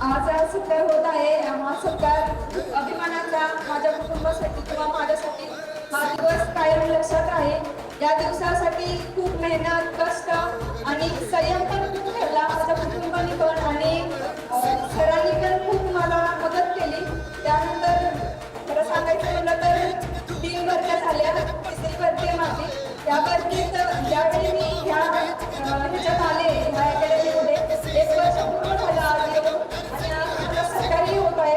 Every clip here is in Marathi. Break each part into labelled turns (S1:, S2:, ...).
S1: आज हा सत्कार होत आहे. हा सत्कार अभिमानाचा माझ्या कुटुंबासाठी किंवा माझ्यासाठी हा दिवस कायम लक्षात आहे. या दिवसासाठी खूप मेहनत, कष्ट आणि संयम पण खूप ठेवला माझ्या कुटुंबाने पण आणि सरांनी पण खूप मला मदत केली. त्यानंतर खरं सांगायचं म्हणलं तर 3 भरत्या झाल्या. तिसरी भरती आहे माझी. त्या भरतीत ज्यावेळी मी ह्याच्यात आले ह्या अकॅडमीमध्ये 1 वर्ष पूर्ण झालं आज येऊन आणि आज मला सरकारी होत आहे.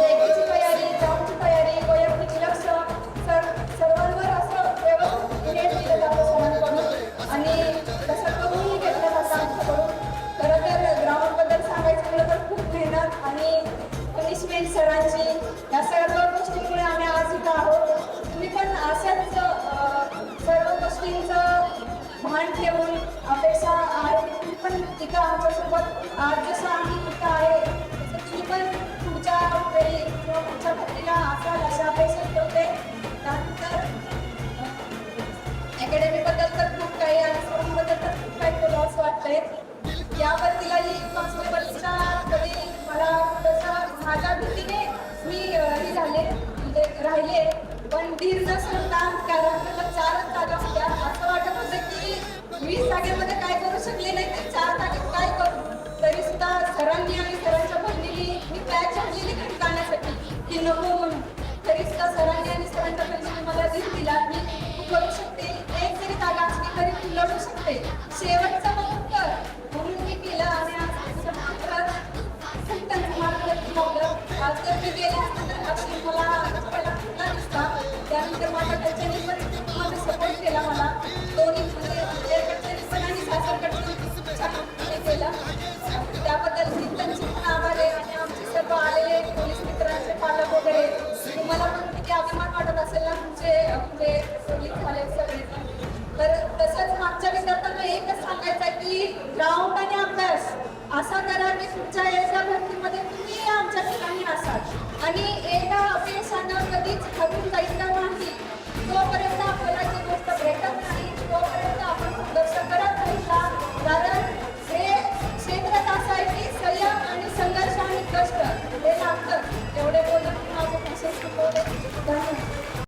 S1: लेखीची तयारी, जॉबची तयारी, वैयक्तिक लक्ष सर्वांवर असं व्यवस्थित नीट दिलं जातं सरांकडून आणि तसं करूनही घेतलं जातं आमच्याकडून. खरं तर ग्राउंडबद्दल सांगायचं म्हटलं तर खूप मेहनत आणि पनिशमेंट सरांची या सर्व गोष्टींमुळे आम्ही आज इथं आहोत. तुम्ही पण अशाच सर्व गोष्टींचं भान ठेवून अपेक्षा आहे तुम्ही पण इथं आमच्यासोबत आज जसं आम्ही इथं आहे तसं तुम्ही पण पुढच्या वेळी किंवा पुढच्या भरतीला असाल अशा अपेक्षा ठेवते. त्यानंतर अकॅडमीबद्दल तर खूप काही आणि स्कूलबद्दल तर खूप काही बोलावं असं वाटतंय. या भरतीलाही कॉन्स्टेबलच्या कधी मला तसं माझ्या भीतीने मी हे झाले म्हणजे राहिले पण धीर न सोडता कारण मला 4च जागा होत्या. असं वाटत होतं की 20 जागेमध्ये काय करू शकले नाही तर 4 जागेत काय करू. तरी सुद्धा सरांनी आणि सरांच्या बहिणीने मी बॅग आणलेली घरी जाण्यासाठी की नको म्हणून. तरी सुद्धा सरांनी आणि सरांच्या बहिणीने मला धीर दिला मी तू करू शकते. एक जरी जागा असली तरी तू लढू शकते. शेवटचा बघून कर म्हणून मी केलं आणि आज त्यांचं मार्गदर्शन लावलं. आज जर मी गेले असते तर अक्षय मला पहिला कुठला नसता. त्यानंतर माझ्या घरच्यांनी पण माझा सपोर्ट केला मला. दोन्ही म्हणजे घरच्यांनी पण आणि सासरकडच्यांनी छान केला. त्याबद्दल त्यांचे पण आभार आहे आणि आमचे सर्व आलेले पोलीस मित्रांचे पालक वगैरे तुम्हाला पण किती अभिमान वाटत असेल ना तुमचे म्हणजे पोलीस झाले सगळे. तर तसंच मागच्या विद्यार्थ्यांना एकच सांगायचं आहे की ग्राउंड आणि अभ्यास असा करा की तुमच्या याच्या भरतीमध्ये